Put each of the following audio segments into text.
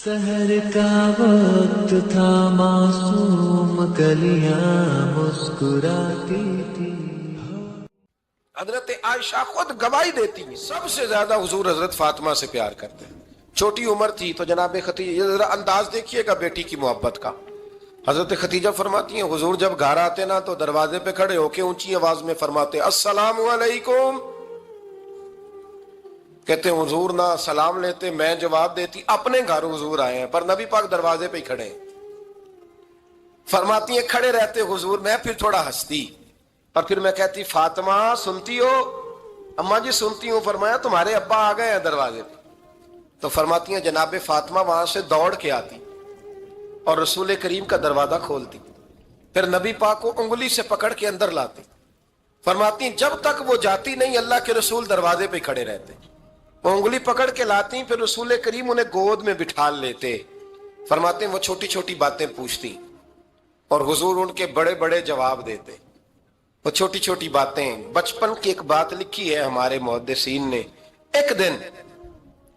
سحر کا وقت تھا، معصوم کلیاں مسکراتی تھی۔ حضرت عائشہ خود گواہی دیتی ہیں سب سے زیادہ حضور حضرت فاطمہ سے پیار کرتے ہیں۔ چھوٹی عمر تھی تو جناب خدیجہ، یہ ذرا انداز دیکھیے گا بیٹی کی محبت کا۔ حضرت خدیجہ فرماتی ہیں حضور جب گھر آتے نا تو دروازے پہ کھڑے ہو کے اونچی آواز میں فرماتے السلام علیکم، کہتے ہیں حضور نہ سلام لیتے، میں جواب دیتی اپنے گھر حضور آئے ہیں پر نبی پاک دروازے پہ ہی کھڑے ہیں۔ فرماتی ہیں کھڑے رہتے حضور، میں پھر تھوڑا ہنستی اور پھر میں کہتی فاطمہ سنتی ہو؟ اماں جی سنتی ہوں۔ فرمایا تمہارے ابا آ گئے ہیں دروازے پہ۔ تو فرماتی ہیں جناب فاطمہ وہاں سے دوڑ کے آتی اور رسول کریم کا دروازہ کھولتی، پھر نبی پاک کو انگلی سے پکڑ کے اندر لاتی۔ فرماتی ہیں جب تک وہ جاتی نہیں اللہ کے رسول دروازے پہ کھڑے رہتے، وہ انگلی پکڑ کے لاتی، پھر رسول کریم انہیں گود میں بٹھا لیتے۔ فرماتے ہیں وہ چھوٹی چھوٹی باتیں پوچھتی اور حضور ان کے بڑے بڑے جواب دیتے۔ وہ چھوٹی چھوٹی باتیں، بچپن کی ایک بات لکھی ہے ہمارے محدثین نے، ایک دن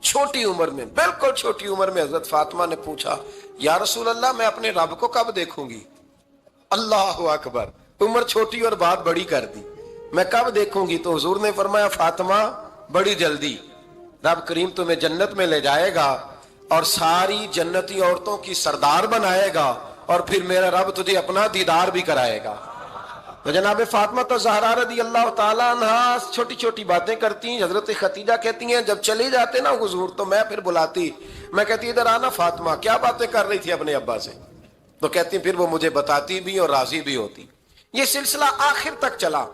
چھوٹی عمر میں، بالکل چھوٹی عمر میں حضرت فاطمہ نے پوچھا یا رسول اللہ میں اپنے رب کو کب دیکھوں گی؟ اللہ اکبر، عمر چھوٹی اور بات بڑی کر دی، میں کب دیکھوں گی؟ تو حضور نے فرمایا فاطمہ بڑی جلدی، رب کریم تمہیں جنت میں لے جائے گا اور ساری جنتی عورتوں کی سردار بنائے گا اور پھر میرا رب تجھے اپنا دیدار بھی کرائے گا۔ تو جناب فاطمہ تو زہرا رضی اللہ تعالیٰ عنہا چھوٹی چھوٹی باتیں کرتی ہیں۔ حضرت خدیجہ کہتی ہیں جب چلے جاتے نا حضور تو میں پھر بلاتی، میں کہتی ادھر آنا فاطمہ، کیا باتیں کر رہی تھی اپنے ابا سے؟ تو کہتی پھر وہ مجھے بتاتی بھی اور راضی بھی ہوتی۔ یہ سلسلہ آخر تک چلا،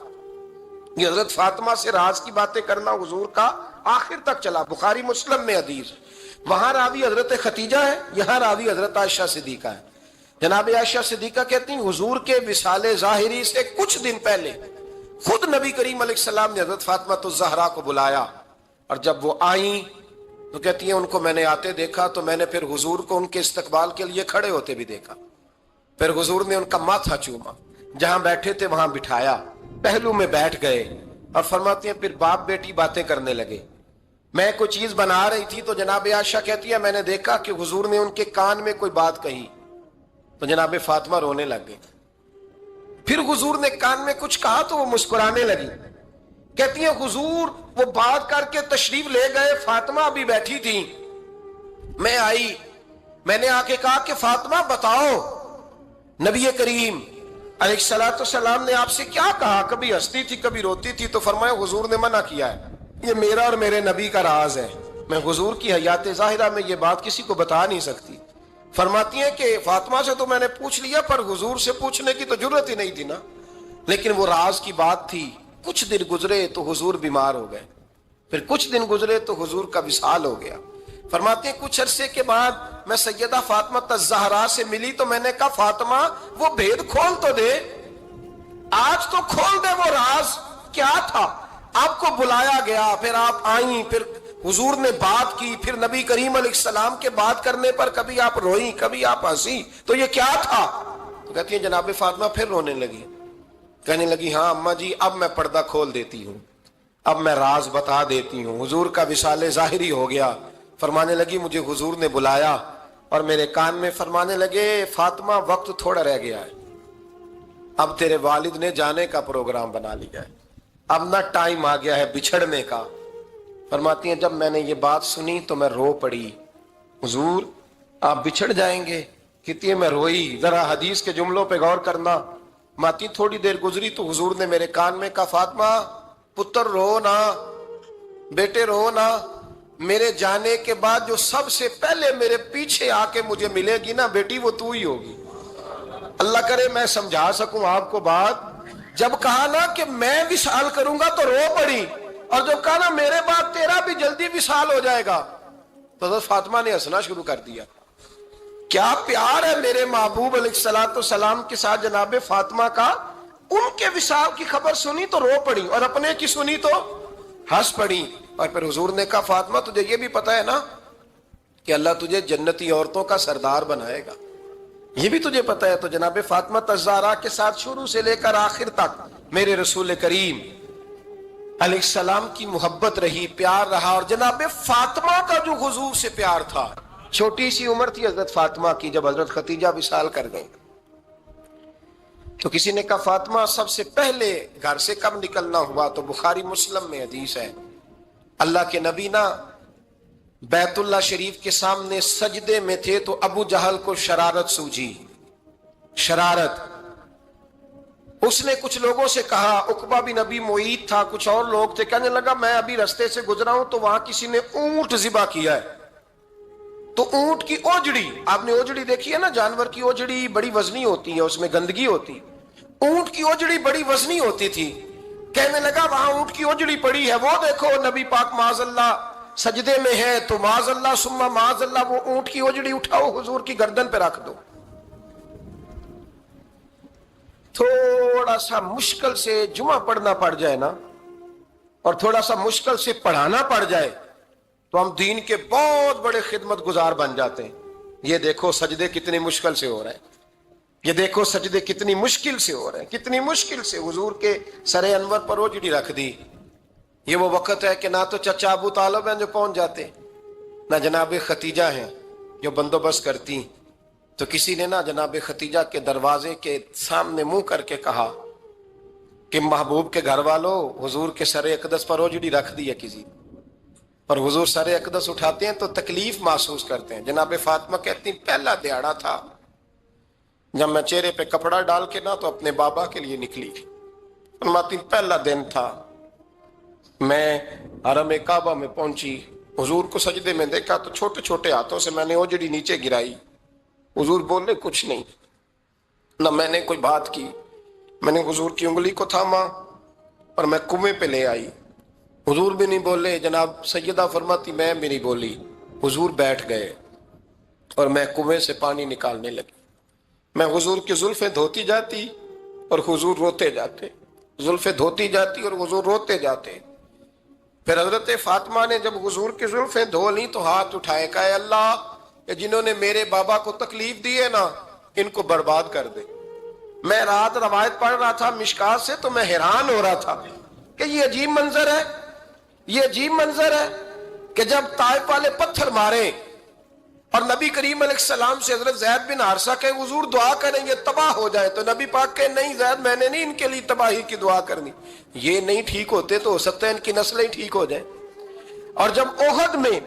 یہ حضرت فاطمہ سے راز کی باتیں کرنا حضور کا آخر تک چلا۔ بخاری مسلم میں حدیث، وہاں راوی حضرت خدیجہ ہے، یہاں راوی حضرت عائشہ صدیقہ ہے۔ جناب عائشہ صدیقہ کہتی ہیں حضور کے وصال ظاہری سے کچھ دن پہلے خود نبی کریم علیہ السلام نے حضرت فاطمہ الزہرا کو بلایا، اور جب وہ آئیں تو کہتی ہیں ان کو میں نے آتے دیکھا تو میں نے پھر حضور کو ان کے استقبال کے لیے کھڑے ہوتے بھی دیکھا، پھر حضور نے ان کا ماتھا چوما، جہاں بیٹھے تھے وہاں بٹھایا، پہلو میں بیٹھ گئے اور فرماتی ہیں پھر باپ بیٹی باتیں کرنے لگے۔ میں کوئی چیز بنا رہی تھی تو جناب عائشہ کہتی ہے میں نے دیکھا کہ حضور نے ان کے کان میں کوئی بات کہی تو جناب فاطمہ رونے لگ گئی، پھر حضور نے کان میں کچھ کہا تو وہ مسکرانے لگی۔ کہتی ہیں حضور وہ بات کر کے تشریف لے گئے، فاطمہ بھی بیٹھی تھی، میں آئی، میں نے آ کے کہا کہ فاطمہ بتاؤ نبی کریم علیہ الصلوۃ والسلام نے آپ سے کیا کہا؟ کبھی ہنستی تھی کبھی روتی تھی، تو فرمایا حضور نے منع کیا ہے، یہ میرا اور میرے نبی کا راز ہے، میں حضور کی حیات ظاہرہ میں یہ بات کسی کو بتا نہیں سکتی۔ فرماتی ہیں کہ فاطمہ سے تو میں نے پوچھ لیا پر حضور سے پوچھنے کی تو ضرورت ہی نہیں تھی نا، لیکن وہ راز کی بات تھی۔ کچھ دن گزرے تو حضور بیمار ہو گئے، پھر کچھ دن گزرے تو حضور کا وصال ہو گیا۔ فرماتے ہیں کچھ عرصے کے بعد میں سیدہ فاطمہ الزہرا سے ملی تو میں نے کہا فاطمہ وہ بھید کھول تو دے، آج تو کھول دے وہ راز کیا تھا۔ آپ کو بلایا گیا، پھر آپ آئیں، پھر حضور نے بات کی، پھر نبی کریم علیہ السلام کے بات کرنے پر کبھی آپ روئیں کبھی آپ ہنسی، تو یہ کیا تھا؟ تو کہتی ہیں جناب فاطمہ پھر رونے لگی، کہنے لگی ہاں اماں جی اب میں پردہ کھول دیتی ہوں، اب میں راز بتا دیتی ہوں، حضور کا وصال ظاہری ہو گیا۔ فرمانے لگی مجھے حضور نے بلایا اور میرے کان میں فرمانے لگے فاطمہ وقت تھوڑا رہ گیا ہے، اب تیرے والد نے جانے کا پروگرام بنا لیا ہے، اب نہ ٹائم آ گیا ہے بچھڑنے کا۔ فرماتی ہیں جب میں نے یہ بات سنی تو میں رو پڑی، حضور آپ بچھڑ جائیں گے؟ کہتی ہے میں روئی۔ ذرا حدیث کے جملوں پہ غور کرنا، ماتی تھوڑی دیر گزری تو حضور نے میرے کان میں کہا فاطمہ پتر رو نا، بیٹے رو نا، میرے جانے کے بعد جو سب سے پہلے میرے پیچھے آ کے مجھے ملے گی نا بیٹی وہ تو ہی ہوگی۔ اللہ کرے میں سمجھا سکوں آپ کو بات، جب کہا نا کہ میں وصال کروں گا تو رو پڑی، اور جب کہا نا میرے بعد تیرا بھی جلدی وصال ہو جائے گا تو حضرت فاطمہ نے ہنسنا شروع کر دیا۔ کیا پیار ہے میرے محبوب علیہ الصلوۃ والسلام کے ساتھ جناب فاطمہ کا۔ ان کے وصال کی خبر سنی تو رو پڑی اور اپنے کی سنی تو ہنس پڑی۔ اور پھر حضور نے کہا فاطمہ تجھے یہ بھی پتا ہے نا کہ اللہ تجھے جنتی عورتوں کا سردار بنائے گا، یہ بھی تجھے پتا ہے۔ تو جناب فاطمہ الزہرا کے ساتھ شروع سے لے کر آخر تک میرے رسول کریم علیہ السلام کی محبت رہی، پیار رہا، اور جناب فاطمہ کا جو حضور سے پیار تھا چھوٹی سی عمر تھی حضرت فاطمہ کی جب حضرت خدیجہ وصال کر گئیں. تو کسی نے کہا فاطمہ سب سے پہلے گھر سے کب نکلنا ہوا؟ تو بخاری مسلم میں حدیث ہے، اللہ کے نبی نا بیت اللہ شریف کے سامنے سجدے میں تھے تو ابو جہل کو شرارت سوجی. شرارت، اس نے کچھ لوگوں سے کہا، عقبہ بن نبی معیط تھا، کچھ اور لوگ تھے، کہنے لگا میں ابھی رستے سے گزرا ہوں تو وہاں کسی نے اونٹ ذبح کیا ہے. تو اونٹ کی اوجڑی، آپ نے اوجڑی دیکھی ہے نا، جانور کی اوجڑی بڑی وزنی ہوتی ہے، اس میں گندگی ہوتی. اونٹ کی اوجڑی بڑی وزنی ہوتی تھی. کہنے لگا وہاں اونٹ کی اوجڑی پڑی ہے، وہ دیکھو نبی پاک معاذ اللہ سجدے میں ہے، تو معاذ اللہ ثم معاذ اللہ وہ اونٹ کی اوجڑی اٹھاؤ حضور کی گردن پہ رکھ دو. تھوڑا سا مشکل سے جمعہ پڑھنا پڑ جائے نا، اور تھوڑا سا مشکل سے پڑھانا پڑ جائے تو ہم دین کے بہت بڑے خدمت گزار بن جاتے ہیں. یہ دیکھو سجدے کتنی مشکل سے ہو رہے ہیں، یہ دیکھو سجدے کتنی مشکل سے ہو رہے ہیں، کتنی مشکل سے حضور کے سر انور پر اوجڑی رکھ دی. یہ وہ وقت ہے کہ نہ تو چچا ابو طالب ہیں جو پہنچ جاتے، نہ جناب ختیجہ ہیں جو بندوبست کرتی. تو کسی نے نا جناب ختیجہ کے دروازے کے سامنے منہ کر کے کہا کہ محبوب کے گھر والوں حضور کے سر اقدس پر اوجڑی رکھ دی ہے کسی، اور حضور سر اقدس اٹھاتے ہیں تو تکلیف محسوس کرتے ہیں. جناب فاطمہ کہتی پہلا دیہڑا تھا جب میں چہرے پہ کپڑا ڈال کے نا تو اپنے بابا کے لیے نکلی. فرماتی پہلا دن تھا، میں حرم کعبہ میں پہنچی، حضور کو سجدے میں دیکھا تو چھوٹے چھوٹے ہاتھوں سے میں نے اوجڑی نیچے گرائی. حضور بولے کچھ نہیں، نہ میں نے کوئی بات کی. میں نے حضور کی انگلی کو تھاما اور میں کنویں پہ لے آئی. حضور بھی نہیں بولے، جناب سیدہ فرماتی میں بھی نہیں بولی. حضور بیٹھ گئے اور میں کنویں سے پانی نکالنے لگی. میں حضور کی زلفیں دھوتی جاتی اور حضور روتے جاتے، زلفیں دھوتی جاتی اور حضور روتے جاتے. پھر حضرت فاطمہ نے جب حضور کی زلفیں دھو لی تو ہاتھ اٹھائے، کہا اے اللہ کہ جنہوں نے میرے بابا کو تکلیف دی ہے نا ان کو برباد کر دے. میں رات روایت پڑھ رہا تھا مشکات سے تو میں حیران ہو رہا تھا کہ یہ عجیب منظر ہے، یہ عجیب منظر ہے کہ جب طائف والے پتھر مارے اور نبی کریم علیہ السلام سے حضرت زید بن حارثہ کہ حضور دعا کریں گے تباہ ہو جائے، تو نبی پاک کہ نہیں زید میں نے نہیں ان کے لیے تباہی کی دعا کرنی، یہ نہیں ٹھیک ہوتے تو ہو سکتا ہے ان کی نسلیں ٹھیک ہو جائیں. اور جب احد میں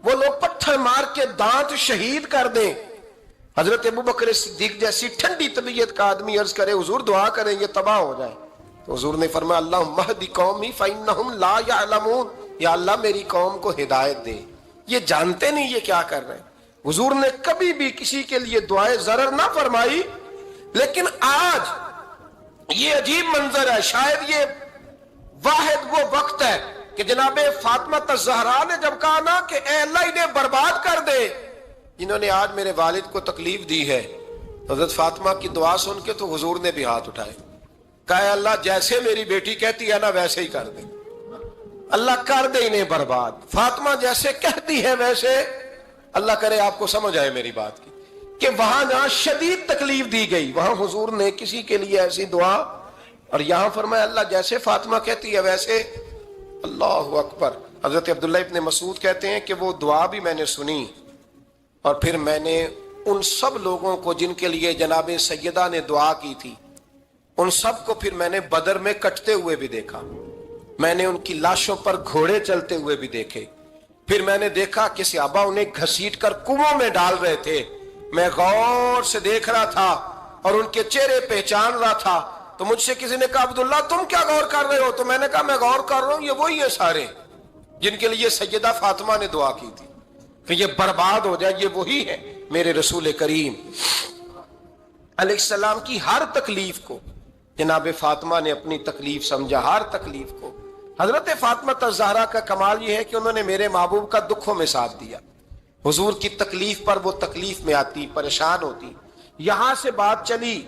وہ لوگ پتھر مار کے دانت شہید کر دیں، حضرت ابوبکر صدیق جیسی ٹھنڈی طبیعت کا آدمی عرض کرے حضور دعا کریں گے تباہ ہو جائے، تو حضور نے فرمایا اللہم اہد قومی فإنہم لا یعلمون، یا اللہ میری قوم کو ہدایت دے، یہ جانتے نہیں یہ کیا کر رہے ہیں. حضور نے کبھی بھی کسی کے لیے دعائے ضرر نہ فرمائی. لیکن آج یہ عجیب منظر ہے، شاید یہ واحد وہ وقت ہے کہ جناب فاطمہ الزہرا نے جب کہا نا کہ اے اللہ انہیں برباد کر دے جنہوں نے آج میرے والد کو تکلیف دی ہے، حضرت فاطمہ کی دعا سن کے تو حضور نے بھی ہاتھ اٹھائے، کہا اے اللہ جیسے میری بیٹی کہتی ہے نا ویسے ہی کر دے، اللہ کر دے انہیں برباد. فاطمہ جیسے کہتی ہے ویسے، اللہ کرے آپ کو سمجھ آئے میری بات کی کہ وہاں جہاں شدید تکلیف دی گئی وہاں حضور نے کسی کے لیے ایسی دعا، اور یہاں فرمایا اللہ جیسے فاطمہ کہتی ہے ویسے. اللہ اکبر. حضرت عبداللہ ابن مسعود کہتے ہیں کہ وہ دعا بھی میں نے سنی اور پھر میں نے ان سب لوگوں کو جن کے لیے جناب سیدہ نے دعا کی تھی ان سب کو پھر میں نے بدر میں کٹتے ہوئے بھی دیکھا، میں نے ان کی لاشوں پر گھوڑے چلتے ہوئے بھی دیکھے، پھر میں نے دیکھا کہ صحابہ انہیں گھسیٹ کر کنووں میں ڈال رہے تھے، میں غور سے دیکھ رہا تھا اور ان کے چہرے پہچان رہا تھا. تو مجھ سے کسی نے کہا عبداللہ تم کیا غور کر رہے ہو؟ تو میں نے کہا میں غور کر رہا ہوں یہ وہی ہیں سارے جن کے لیے سیدہ فاطمہ نے دعا کی تھی کہ یہ برباد ہو جائے، یہ وہی ہے میرے رسول کریم علیہ السلام کی ہر تکلیف کو جناب فاطمہ نے اپنی تکلیف سمجھا، ہر تکلیف کو. حضرت فاطمہ الزہرا کا کمال یہ ہے کہ انہوں نے میرے محبوب کا دکھوں میں ساتھ دیا، حضور کی تکلیف پر وہ تکلیف میں آتی، پریشان ہوتی. یہاں سے بات چلی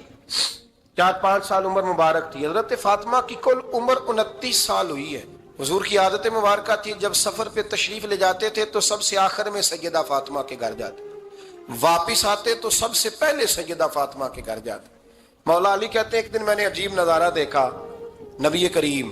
4-5 سال عمر مبارک تھی. حضرت فاطمہ کی کل عمر 29 سال ہوئی ہے. حضور کی عادت مبارکہ تھی جب سفر پہ تشریف لے جاتے تھے تو سب سے آخر میں سیدہ فاطمہ کے گھر جاتے، واپس آتے تو سب سے پہلے سیدہ فاطمہ کے گھر جاتے. مولا علی کہتے ہیں ایک دن میں نے عجیب نظارہ دیکھا، نبی کریم